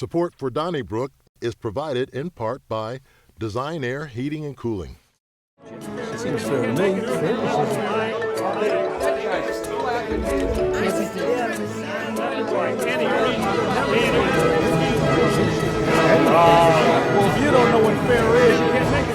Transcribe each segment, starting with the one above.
Support for Donnybrook is provided in part by Design Air Heating and Cooling. Seems fair to me. Well, if you don't know what fair is, you can't make it.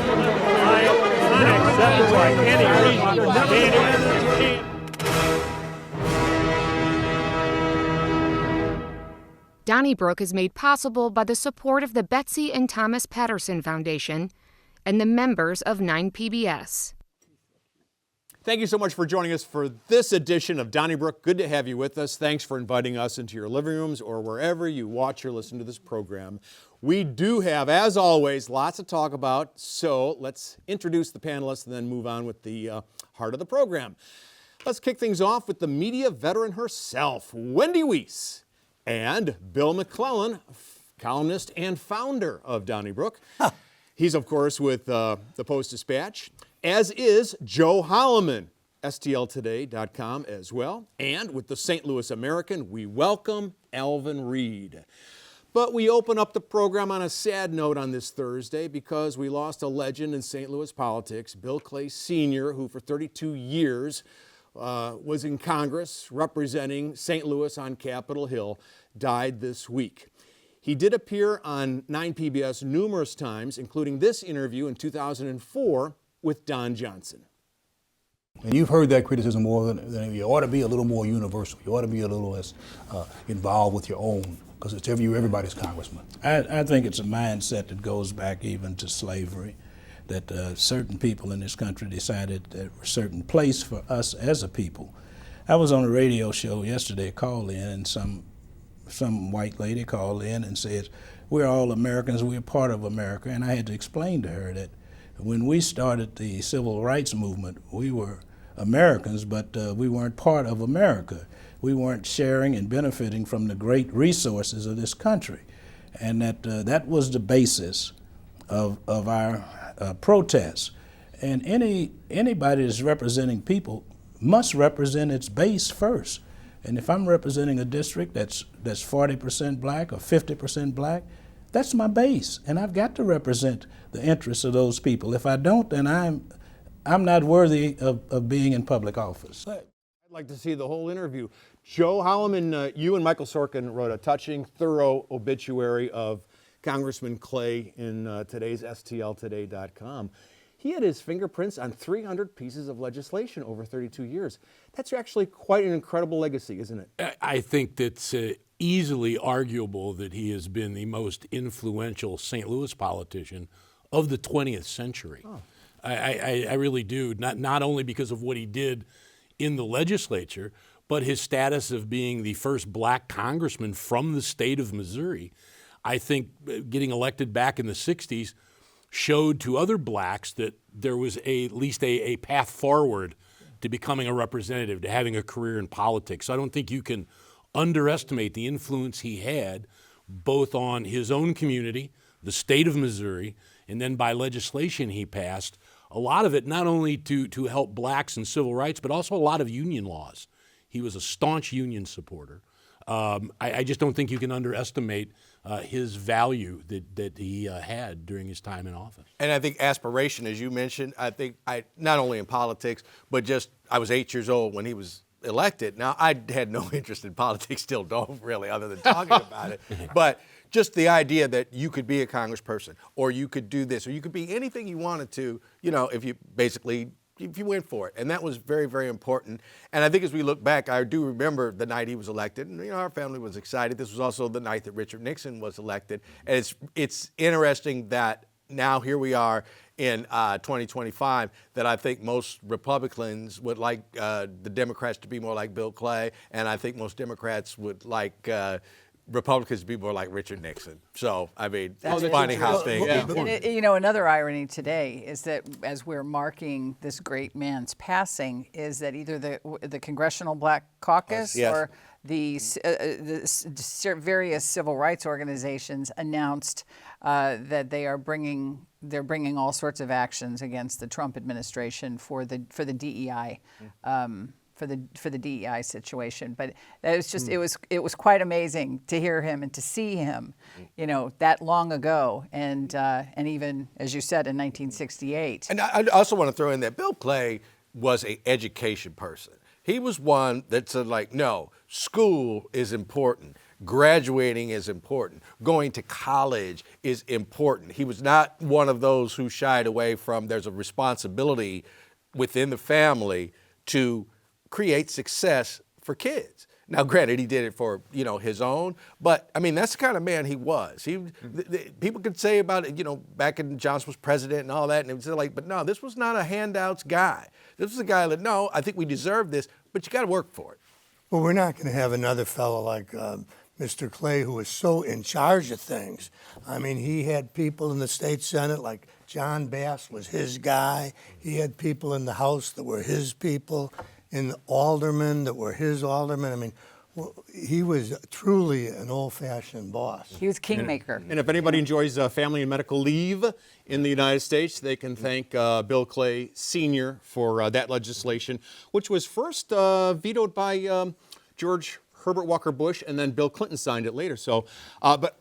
Donnybrook is made possible by the support of the Betsy and Thomas Patterson Foundation and the members of 9PBS. Thank you so much for joining us for this edition of Donnybrook. Good to have you with us. Thanks for inviting us into your living rooms or wherever you watch or listen to this program. We do have, as always, lots to talk about, so let's introduce the panelists and then move on with the heart of the program. Let's kick things off with the media veteran herself, Wendy Wiese, and Bill McClellan, columnist and founder of Donnybrook. He's, of course, with the Post-Dispatch, as is Joe Holleman, STLtoday.com as well. And with the St. Louis American, we welcome Alvin Reid. But we open up the program on a sad note on this Thursday because we lost a legend in St. Louis politics, Bill Clay Sr., who for 32 years was in Congress representing St. Louis on Capitol Hill, died this week. He did appear on 9PBS numerous times, including this interview in 2004 with Don Johnson. And you've heard that criticism more than you ought to be a little more universal. You ought to be a little less involved with your own, because it's everybody's congressman. I think it's a mindset that goes back even to slavery, that certain people in this country decided there was a certain place for us as a people. I was on a radio show yesterday, called in, and some white lady called in and said, we're all Americans, we're part of America. And I had to explain to her that when we started the civil rights movement, we were Americans, but we weren't part of America. We weren't sharing and benefiting from the great resources of this country. And that was the basis of our protests. And anybody that's representing people must represent its base first. And if I'm representing a district that's 40% black or 50% black, that's my base, and I've got to represent the interests of those people. If I don't, then I'm not worthy of being in public office. I'd like to see the whole interview. Joe Holleman, you and Michael Sorkin wrote a touching, thorough obituary of Congressman Clay in today's STLtoday.com. He had his fingerprints on 300 pieces of legislation over 32 years. That's actually quite an incredible legacy, isn't it? I think that's easily arguable that he has been the most influential St. Louis politician of the 20th century. Oh. I really do, not only because of what he did in the legislature, but his status of being the first black congressman from the state of Missouri. I think getting elected back in the 60s showed to other blacks that there was at least a path forward to becoming a representative, to having a career in politics. So I don't think you can underestimate the influence he had both on his own community, the state of Missouri, and then by legislation he passed, a lot of it not only to help blacks in civil rights, but also a lot of union laws. He was a staunch union supporter. I just don't think you can underestimate his value that he had during his time in office. And I think aspiration, as you mentioned, I think not only in politics, but just I was 8 years old when he was elected. Now, I had no interest in politics, still don't really, other than talking about it. But just the idea that you could be a congressperson, or you could do this, or you could be anything you wanted to, if you went for it. And that was very, very important. And I think as we look back, I do remember the night he was elected, and our family was excited. This was also the night that Richard Nixon was elected. And it's interesting that now here we are in 2025, that I think most Republicans would like the Democrats to be more like Bill Clay, and I think most Democrats would like Republicans to be more like Richard Nixon. So, I mean, it's funny how things... Another irony today is that as we're marking this great man's passing, is that either the Congressional Black Caucus or the various civil rights organizations announced that they're bringing all sorts of actions against the Trump administration for the DEI for the DEI situation. But it was just it was quite amazing to hear him and to see him, that long ago, and even, as you said, in 1968. And I also want to throw in that Bill Clay was an education person. He was one that said, like, no, school is important. Graduating is important. Going to college is important. He was not one of those who shied away from there's a responsibility within the family to create success for kids. Now, granted, he did it for, his own, but I mean, that's the kind of man he was. People could say about it, back when Johnson was president and all that, and it was like, but no, this was not a handouts guy. This was a guy that, no, I think we deserve this, but you got to work for it. Well, we're not going to have another fellow like Mr. Clay, who was so in charge of things. I mean, he had people in the state Senate, like John Bass was his guy. He had people in the House that were his people, and aldermen that were his aldermen. I mean, he was truly an old-fashioned boss. He was kingmaker. And if anybody enjoys family and medical leave in the United States, they can thank Bill Clay Sr. for that legislation, which was first vetoed by George Herbert Walker Bush, and then Bill Clinton signed it later. So, but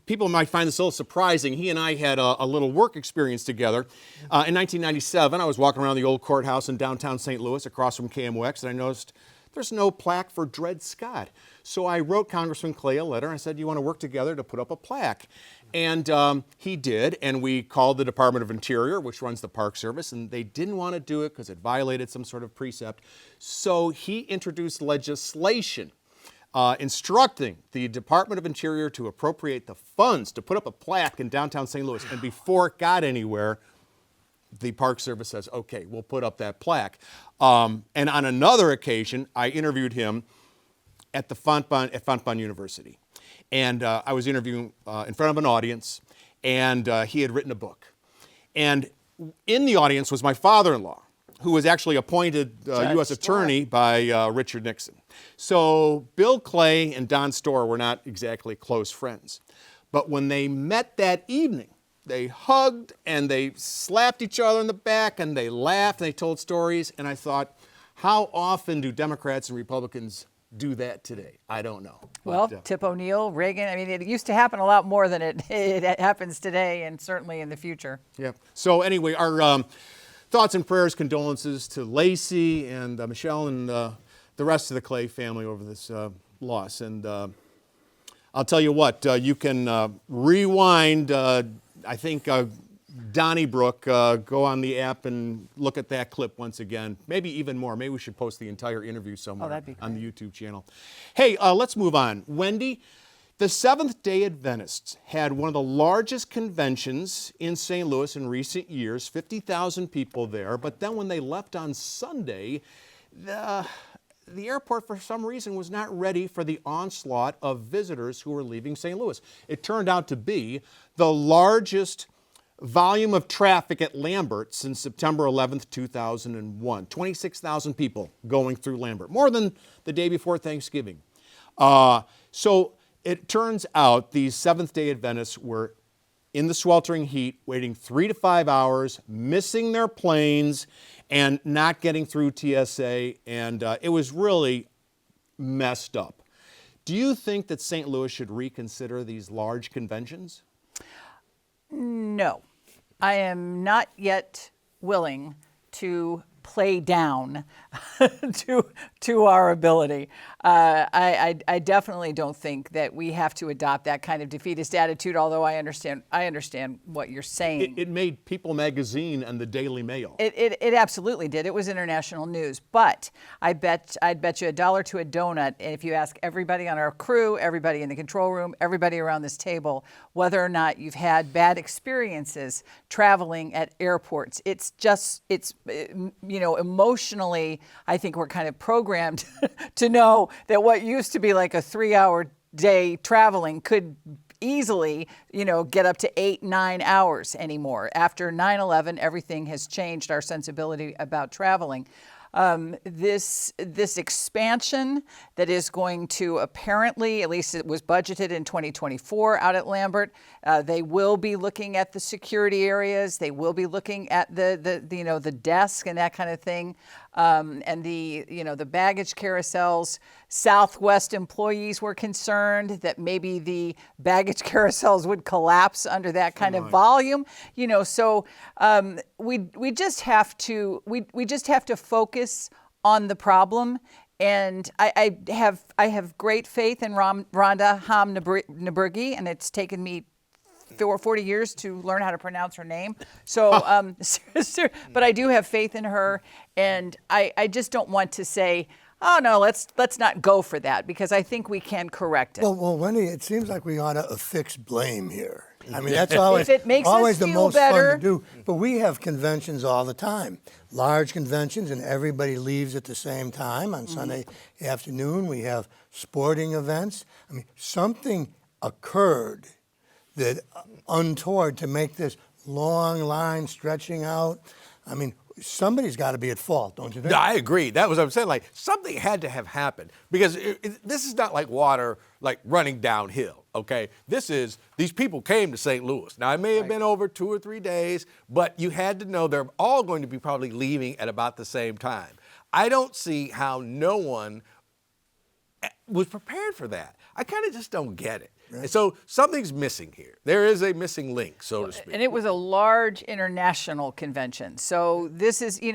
people might find this a little surprising. He and I had a little work experience together. In 1997, I was walking around the old courthouse in downtown St. Louis across from KMOX, and I noticed there's no plaque for Dred Scott. So I wrote Congressman Clay a letter. I said, you want to work together to put up a plaque? And he did, and we called the Department of Interior, which runs the Park Service, and they didn't want to do it because it violated some sort of precept. So he introduced legislation instructing the Department of Interior to appropriate the funds to put up a plaque in downtown St. Louis. And before it got anywhere, the Park Service says, okay, we'll put up that plaque. And on another occasion, I interviewed him at Fontbonne University. And I was interviewing in front of an audience, and he had written a book. And in the audience was my father-in-law, who was actually appointed U.S. Attorney by Richard Nixon. So Bill Clay and Don Storr were not exactly close friends. But when they met that evening, they hugged and they slapped each other in the back and they laughed and they told stories. And I thought, how often do Democrats and Republicans do that today? I don't know. Well, Tip O'Neill, Reagan, I mean, it used to happen a lot more than it happens today, and certainly in the future. Yeah. So anyway, our thoughts and prayers, condolences to Lacey and Michelle and the rest of the Clay family over this loss. And I'll tell you what, you can rewind, I think, Donnybrook, go on the app and look at that clip once again. Maybe even more. Maybe we should post the entire interview somewhere on the YouTube channel. Hey, let's move on. Wendy, the Seventh-day Adventists had one of the largest conventions in St. Louis in recent years, 50,000 people there. But then when they left on Sunday, the airport, for some reason, was not ready for the onslaught of visitors who were leaving St. Louis. It turned out to be the largest volume of traffic at Lambert since September 11th, 2001. 26,000 people going through Lambert, more than the day before Thanksgiving. So it turns out these Seventh-day Adventists were in the sweltering heat, waiting 3 to 5 hours, missing their planes, and not getting through TSA, and it was really messed up. Do you think that St. Louis should reconsider these large conventions? No. I am not yet willing to play down to our ability. I definitely don't think that we have to adopt that kind of defeatist attitude, although I understand what you're saying. It made People magazine and the Daily Mail. It absolutely did. It was international news. But I'd bet you $1 to a donut, and if you ask everybody on our crew, everybody in the control room, everybody around this table, whether or not you've had bad experiences traveling at airports, it's emotionally, I think we're kind of programmed to know that what used to be like a 3-hour day traveling could easily, get up to 8-9 hours anymore. After 9/11, everything has changed, our sensibility about traveling. This expansion that is going to apparently, at least it was budgeted in 2024 out at Lambert, they will be looking at the security areas. They will be looking at the desk and that kind of thing. and the baggage carousels. Southwest employees were concerned that maybe the baggage carousels would collapse under that kind of volume. So we just have to focus on the problem. And I have great faith in Rhonda Hamnabergy, and it's taken me 40 years to learn how to pronounce her name. So, but I do have faith in her, and I just don't want to say, oh no, let's not go for that, because I think we can correct it. Well, Wendy, it seems like we ought to affix blame here. I mean, that's always, if it makes always us the feel most better. fun to do. But we have conventions all the time, large conventions, and everybody leaves at the same time on Sunday afternoon. We have sporting events. I mean, something occurred that untoward to make this long line stretching out. I mean, somebody's got to be at fault, don't you think? No, I agree. That was what I'm saying. Like, something had to have happened, because this is not like water like running downhill, okay? These people came to St. Louis. Now, it may have been over 2 or 3 days, but you had to know they're all going to be probably leaving at about the same time. I don't see how no one was prepared for that. I kind of just don't get it. Right. So something's missing here. There is a missing link, so to speak. And it was a large international convention. So this is, just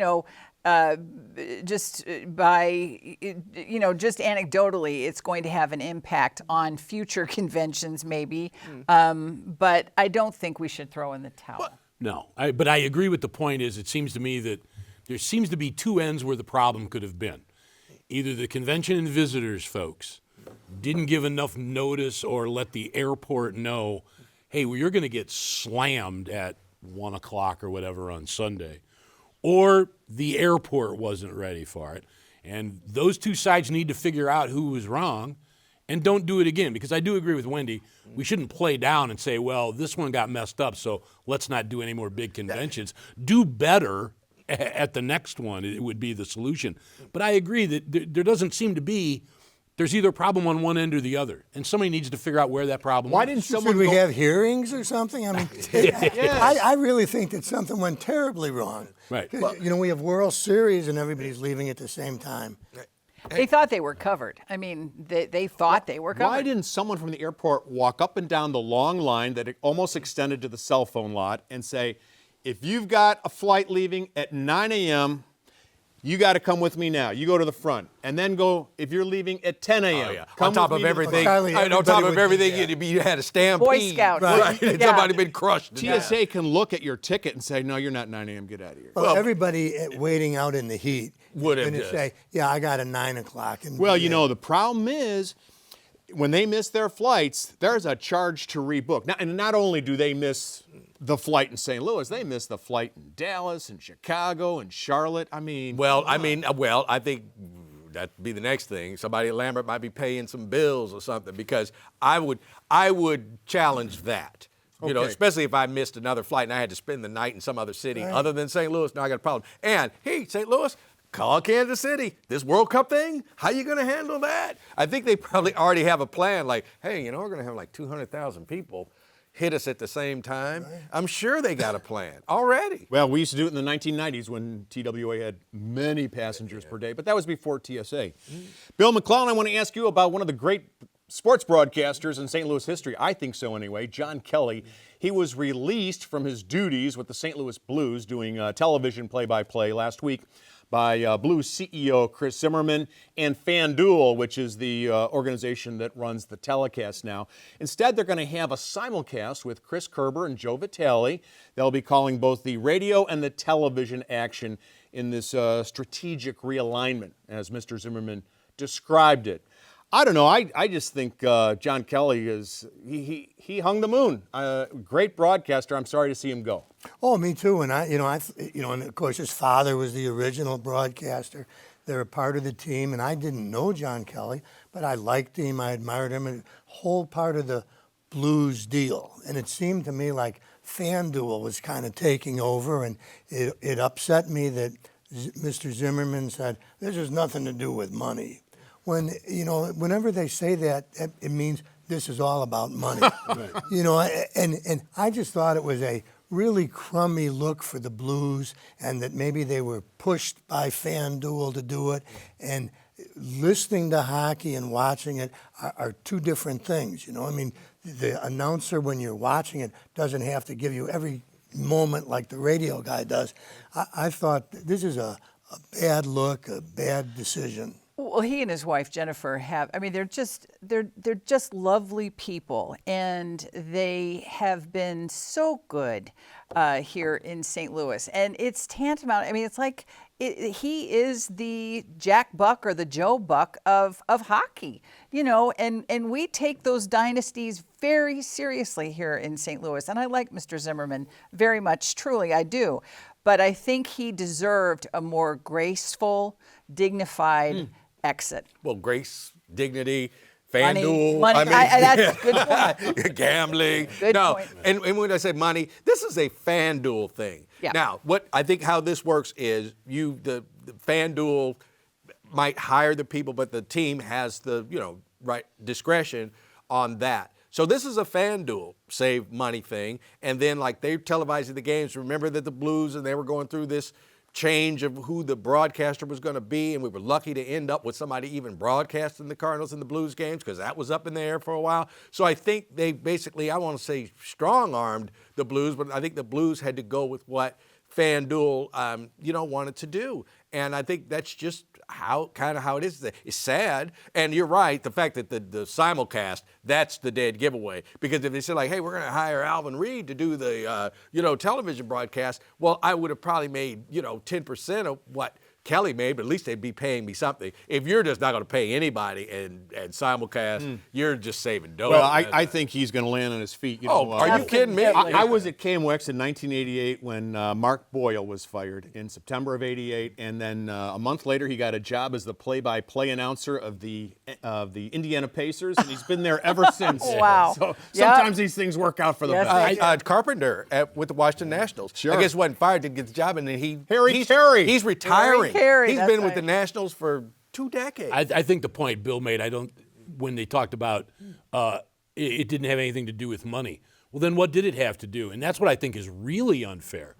anecdotally, it's going to have an impact on future conventions maybe. But I don't think we should throw in the towel. No, but I agree with the point is, it seems to me that there seems to be two ends where the problem could have been. Either the convention and visitors folks didn't give enough notice or let the airport know, hey, well, you're going to get slammed at 1 o'clock or whatever on Sunday. Or the airport wasn't ready for it. And those two sides need to figure out who was wrong and don't do it again. Because I do agree with Wendy, we shouldn't play down and say, well, this one got messed up, so let's not do any more big conventions. Do better at the next one. It would be the solution. But I agree that there doesn't seem to be, there's either a problem on one end or the other, and somebody needs to figure out where that problem Why is. didn't someone Should we have hearings or something? I mean, I really think that something went terribly wrong. Right. Well, we have World Series and everybody's leaving at the same time. They thought they were covered. I mean, they thought they were covered. Why didn't someone from the airport walk up and down the long line that almost extended to the cell phone lot and say, if you've got a flight leaving at 9 a.m., you got to come with me now. You go to the front. And then go, if you're leaving at 10 a.m. Oh, yeah. On top of everything, you had a stampede. Boy Scout. Right. Yeah. Somebody been crushed. TSA can look at your ticket and say, no, you're not 9 a.m., get out of here. Well, everybody waiting out in the heat would have going to say, yeah, I got a 9 o'clock. And well, the problem is, when they miss their flights, there's a charge to rebook. Now, and not only do they miss the flight in St. Louis, they miss the flight in Dallas and Chicago and Charlotte. I think that'd be the next thing. Somebody at Lambert might be paying some bills or something, because I would challenge that. Okay. Especially if I missed another flight and I had to spend the night in some other city other than St. Louis. Now I got a problem. And hey, St. Louis, call Kansas City. This World Cup thing, how you going to handle that? I think they probably already have a plan, like, hey, we're going to have like 200,000 people hit us at the same time. Right. I'm sure they got a plan already. Well, we used to do it in the 1990s when TWA had many passengers per day, but that was before TSA. Bill McClellan, I want to ask you about one of the great sports broadcasters in St. Louis history. I think so anyway, John Kelly. He was released from his duties with the St. Louis Blues doing television play-by-play last week by Blues CEO Chris Zimmerman and FanDuel, which is the organization that runs the telecast now. Instead, they're going to have a simulcast with Chris Kerber and Joe Vitale. They'll be calling both the radio and the television action in this strategic realignment, as Mr. Zimmerman described it. I don't know. I just think John Kelly he hung the moon. Great broadcaster. I'm sorry to see him go. Oh, me too. And and of course his father was the original broadcaster. They're a part of the team, and I didn't know John Kelly, but I liked him. I admired him, and whole part of the Blues deal. And it seemed to me like FanDuel was kind of taking over, and it upset me that Mr. Zimmerman said this has nothing to do with money. When, whenever they say that, it means this is all about money. Right. And I just thought it was a really crummy look for the Blues, and that maybe they were pushed by FanDuel to do it. And listening to hockey and watching it are two different things. You know, I mean, the announcer, when you're watching it, doesn't have to give you every moment like the radio guy does. I thought this is a bad look, a bad decision. Well, he and his wife Jennifer have. I mean, they're just lovely people, and they have been so good here in St. Louis. And it's tantamount. I mean, it's like he is the Jack Buck or the Joe Buck of hockey, you know. And we take those dynasties very seriously here in St. Louis. And I like Mr. Zimmerman very much. Truly, I do. But I think he deserved a more graceful, dignified exit. Well, grace, dignity, FanDuel. Money. I mean, That's a good point. Gambling. Good no, point. And when I say money, this is a FanDuel thing. Yeah. Now, what I think how this works is the FanDuel might hire the people, but the team has the right discretion on that. So this is a FanDuel save money thing, and then like they're televising the games. Remember that the Blues and they were going through this change of who the broadcaster was going to be, and we were lucky to end up with somebody even broadcasting the Cardinals and the Blues games because that was up in the air for a while. So I think they basically, I want to say strong-armed the Blues, but I think the Blues had to go with what FanDuel, wanted to do. And I think that's just how it is. It's sad. And you're right, the fact that the simulcast, that's the dead giveaway. Because if they said, like, hey, we're going to hire Alvin Reid to do the, television broadcast, well, I would have probably made, 10% of what Kelly made, but at least they'd be paying me something. If you're just not going to pay anybody and simulcast, you're just saving dough. Well, I think he's going to land on his feet. Are you kidding me? I was at KMOX in 1988 when Mark Boyle was fired in September of '88, and then a month later he got a job as the play-by-play announcer of the Indiana Pacers, and he's been there ever since. Wow. So sometimes these things work out for the best. Carpenter with the Washington Nationals. Sure. I guess wasn't fired, didn't get the job, and then He's retiring. Carey, He's that's been with right. the Nationals for 2 decades. I think the point Bill made, when they talked about it didn't have anything to do with money. Well, then what did it have to do? And that's what I think is really unfair,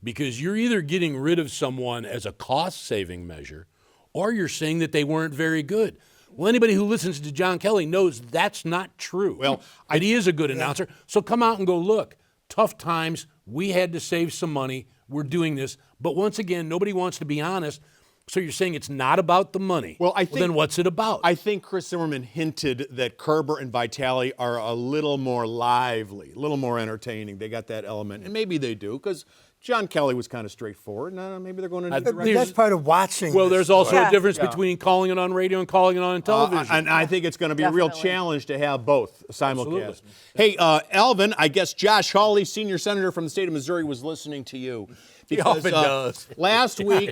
because you're either getting rid of someone as a cost-saving measure, or you're saying that they weren't very good. Well, anybody who listens to John Kelly knows that's not true. Well, he is a good announcer. So come out and go, look, tough times, we had to save some money, we're doing this. But once again, nobody wants to be honest. So you're saying it's not about the money. Well, then what's it about? I think Chris Zimmerman hinted that Kerber and Vitale are a little more lively, a little more entertaining. They got that element. And maybe they do, because John Kelly was kind of straightforward. No, maybe they're going in a different direction. That's part of watching. Well, there's also Yeah. a difference between calling it on radio and calling it on television. And I think it's going to be a real Definitely. challenge to have both simulcast. Absolutely. Hey, Alvin, I guess Josh Hawley, senior senator from the state of Missouri, was listening to you. Because, often does. Last week,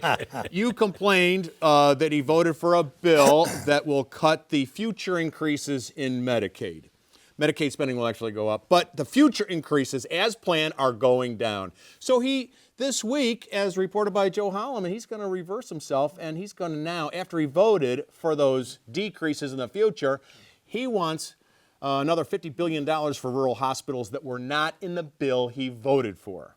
you complained that he voted for a bill that will cut the future increases in Medicaid. Medicaid spending will actually go up, but the future increases, as planned, are going down. So this week, as reported by Joe Holleman, he's going to reverse himself, and he's going to now, after he voted for those decreases in the future, he wants another $50 billion for rural hospitals that were not in the bill he voted for.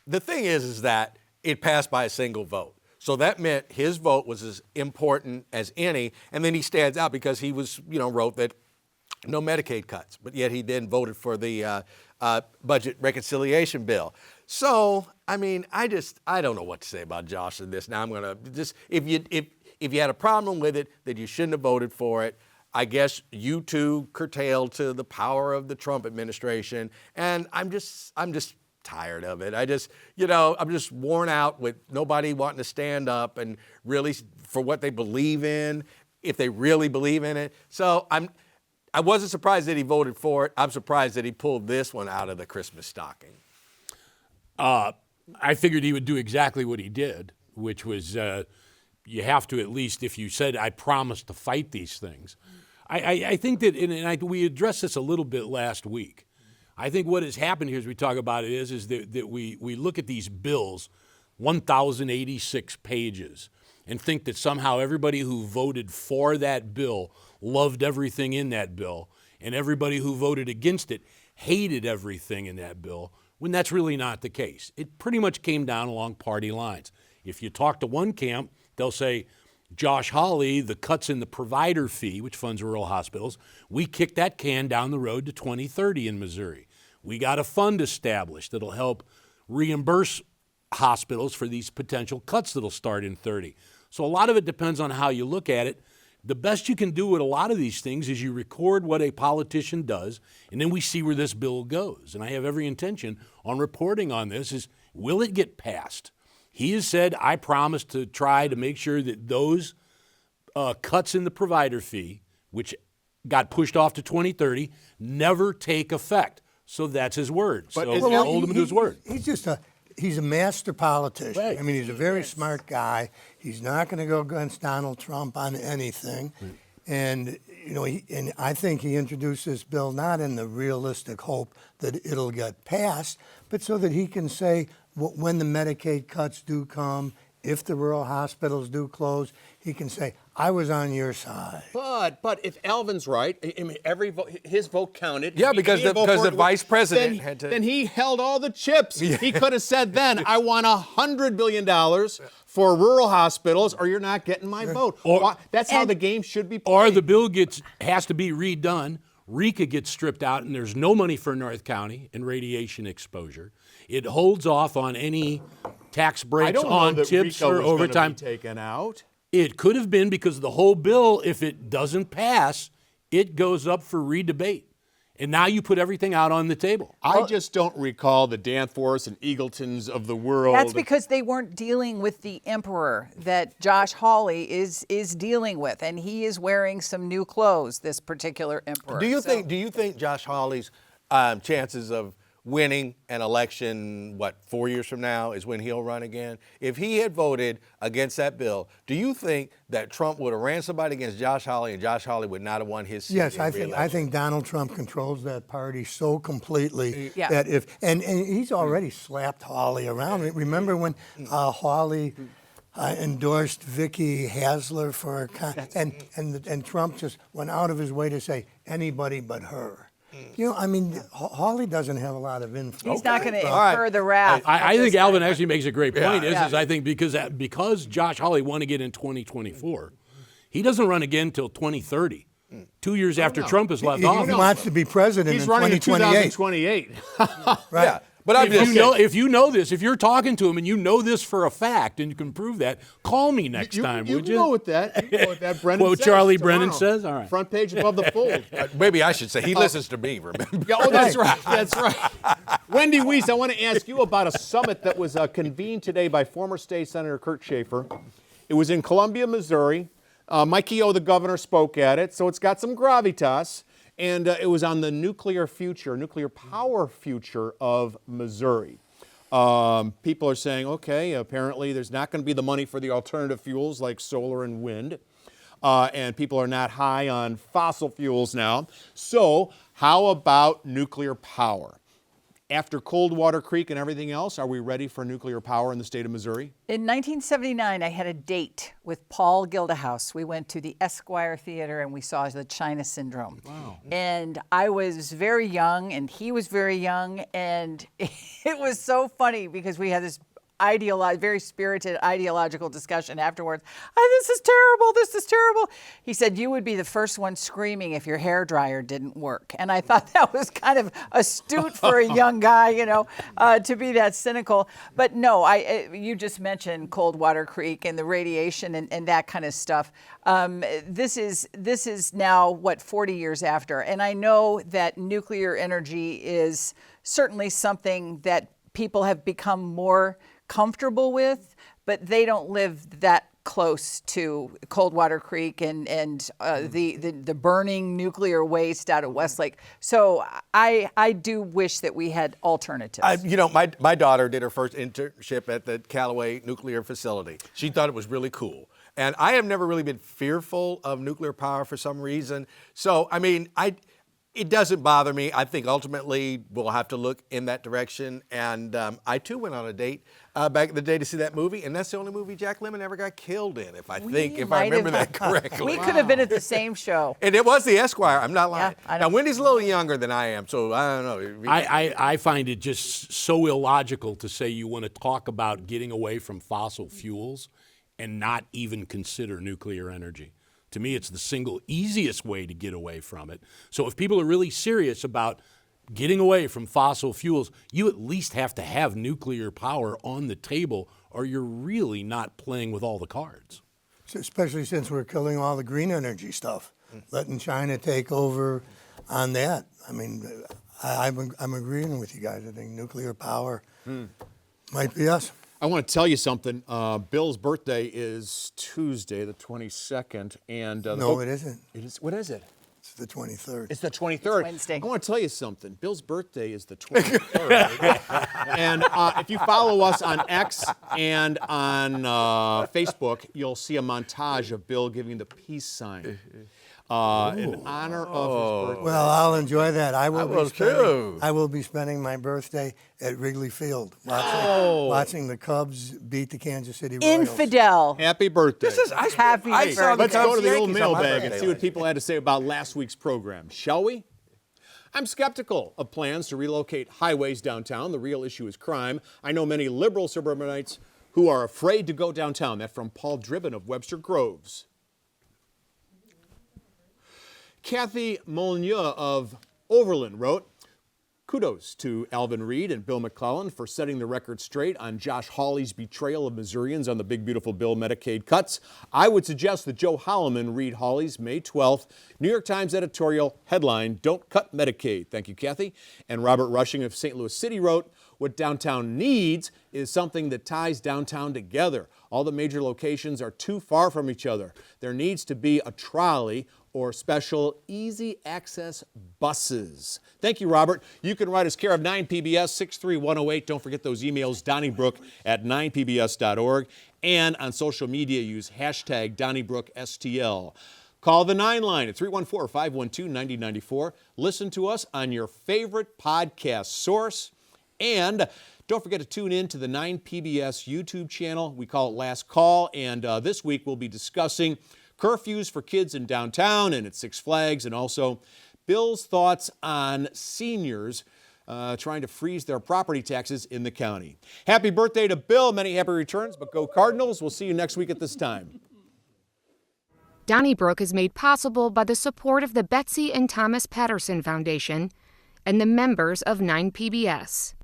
The thing is that it passed by a single vote. So that meant his vote was as important as any, and then he stands out because he wrote that no Medicaid cuts, but yet he then voted for the budget reconciliation bill. So, I don't know what to say about Josh in this. Now I'm going to just, if you had a problem with it, that you shouldn't have voted for it. I guess you two curtailed to the power of the Trump administration, and I'm just tired of it. I'm just worn out with nobody wanting to stand up and really for what they believe in, if they really believe in it. So I wasn't surprised that he voted for it. I'm surprised that he pulled this one out of the Christmas stocking. I figured he would do exactly what he did, which was you have to, at least if you said, I promise to fight these things. I think that, we addressed this a little bit last week. I think what has happened here as we talk about it is that we look at these bills, 1,086 pages, and think that somehow everybody who voted for that bill loved everything in that bill, and everybody who voted against it hated everything in that bill, when that's really not the case. It pretty much came down along party lines. If you talk to one camp, they'll say, Josh Hawley, the cuts in the provider fee, which funds rural hospitals, we kicked that can down the road to 2030 in Missouri. We got a fund established that'll help reimburse hospitals for these potential cuts that'll start in 30. So a lot of it depends on how you look at it. The best you can do with a lot of these things is you record what a politician does, and then we see where this bill goes. And I have every intention on reporting on this is, will it get passed? He has said, I promise to try to make sure that those cuts in the provider fee, which got pushed off to 2030, never take effect. So that's his word. But so I'll hold him to his word. He's a master politician. Right. I mean, he's a very smart guy. He's not going to go against Donald Trump on anything. Right. And, you know, and I think he introduced this bill not in the realistic hope that it'll get passed, but so that he can say when the Medicaid cuts do come, if the rural hospitals do close, he can say, I was on your side. But if Alvin's right, I mean, his vote counted. Yeah, because the vice president had to. Then he held all the chips. Yeah. He could have said then, I want $100 billion for rural hospitals, or you're not getting my vote. That's how the game should be played. Or the bill has to be redone. RECA gets stripped out, and there's no money for North County and radiation exposure. It holds off on any tax breaks on tips or overtime. Taken out. It could have been, because the whole bill, if it doesn't pass, it goes up for redebate. And now you put everything out on the table. I just don't recall the Danforths and Eagletons of the world. That's because they weren't dealing with the emperor that Josh Hawley is dealing with, and he is wearing some new clothes, this particular emperor. Do you think Josh Hawley's chances of winning an election, 4 years from now is when he'll run again? If he had voted against that bill, do you think that Trump would have ran somebody against Josh Hawley and Josh Hawley would not have won his seat? Yes, I think Donald Trump controls that party so completely that if and he's already slapped Hawley around. Remember when Hawley endorsed Vicky Hasler for and Trump just went out of his way to say anybody but her. You know, I mean, Hawley doesn't have a lot of influence. He's not going to incur the wrath. I think Alvin actually makes a great point. Is I think because Josh Hawley won again in 2024, he doesn't run again until 2030. 2 years after Trump has left office. He wants to be president in 2028. He's running in 2028. Right. Yeah. But if you know this, if you're talking to him and you know this for a fact and you can prove that, call me next time, would you? You know what that Brennan what says Charlie tomorrow. Brennan says? All right. Front page above the fold. Maybe I should say he listens to me, remember? Yeah, that's right. That's right. Wendy Wiese, I want to ask you about a summit that was convened today by former State Senator Kurt Schaefer. It was in Columbia, Missouri. Mike O, the governor, spoke at it, so it's got some gravitas. And it was on the nuclear power future of Missouri. People are saying, okay, apparently there's not going to be the money for the alternative fuels like solar and wind. And people are not high on fossil fuels now. So how about nuclear power? After Coldwater Creek and everything else, are we ready for nuclear power in the state of Missouri? In 1979, I had a date with Paul Gildahouse. We went to the Esquire Theater and we saw the China Syndrome. Wow. And I was very young and he was very young. And it was so funny because we had this very spirited ideological discussion afterwards. This is terrible. This is terrible. He said, you would be the first one screaming if your hairdryer didn't work. And I thought that was kind of astute for a young guy, to be that cynical. But no, you just mentioned Coldwater Creek and the radiation and that kind of stuff. This is now, 40 years after. And I know that nuclear energy is certainly something that people have become more comfortable with, but they don't live that close to Coldwater Creek and the burning nuclear waste out of Westlake. So I do wish that we had alternatives. My daughter did her first internship at the Callaway nuclear facility. She thought it was really cool. And I have never really been fearful of nuclear power for some reason. So, It doesn't bother me. I think ultimately we'll have to look in that direction. And I too went on a date back in the day to see that movie, and that's the only movie Jack Lemmon ever got killed in, if I remember that correctly. We could have been at the same show. And it was The Esquire. I'm not lying. Yeah, now Wendy's a little younger than I am, so I don't know. I find it just so illogical to say you want to talk about getting away from fossil fuels and not even consider nuclear energy. To me, it's the single easiest way to get away from it. So if people are really serious about getting away from fossil fuels, you at least have to have nuclear power on the table, or you're really not playing with all the cards. Especially since we're killing all the green energy stuff, letting China take over on that. I mean, I'm agreeing with you guys. I think nuclear power might be us. I want to tell you something. Bill's birthday is Tuesday, the 22nd, and no, it isn't. It is. What is it? It's the 23rd. It's the 23rd. Wednesday. I want to tell you something. Bill's birthday is the 23rd, and if you follow us on X and on Facebook, you'll see a montage of Bill giving the peace sign. In honor of his birthday. Well, I'll enjoy that. I will too. I will be spending my birthday at Wrigley Field, watching the Cubs beat the Kansas City Royals. Infidel. Happy birthday. Happy birthday. Let's go to the old mailbag and see what people had to say about last week's program, shall we? I'm skeptical of plans to relocate highways downtown. The real issue is crime. I know many liberal suburbanites who are afraid to go downtown. That's from Paul Driven of Webster Groves. Kathy Molyneux of Overland wrote, kudos to Alvin Reid and Bill McClellan for setting the record straight on Josh Hawley's betrayal of Missourians on the big beautiful bill Medicaid cuts. I would suggest that Joe Holleman read Hawley's May 12th New York Times editorial headline, Don't Cut Medicaid. Thank you, Kathy. And Robert Rushing of St. Louis City wrote, what downtown needs is something that ties downtown together. All the major locations are too far from each other. There needs to be a trolley or special easy access buses. Thank you, Robert. You can write us care of 9PBS 63108. Don't forget those emails, Donnybrook at 9pbs.org. And on social media, use hashtag DonnybrookSTL. Call the 9 line at 314-512-9094. Listen to us on your favorite podcast source. And don't forget to tune in to the 9PBS YouTube channel. We call it Last Call. And this week we'll be discussing curfews for kids in downtown and at Six Flags, and also Bill's thoughts on seniors trying to freeze their property taxes in the county. Happy birthday to Bill. Many happy returns, but go Cardinals. We'll see you next week at this time. Donnybrook is made possible by the support of the Betsy and Thomas Patterson Foundation and the members of 9PBS.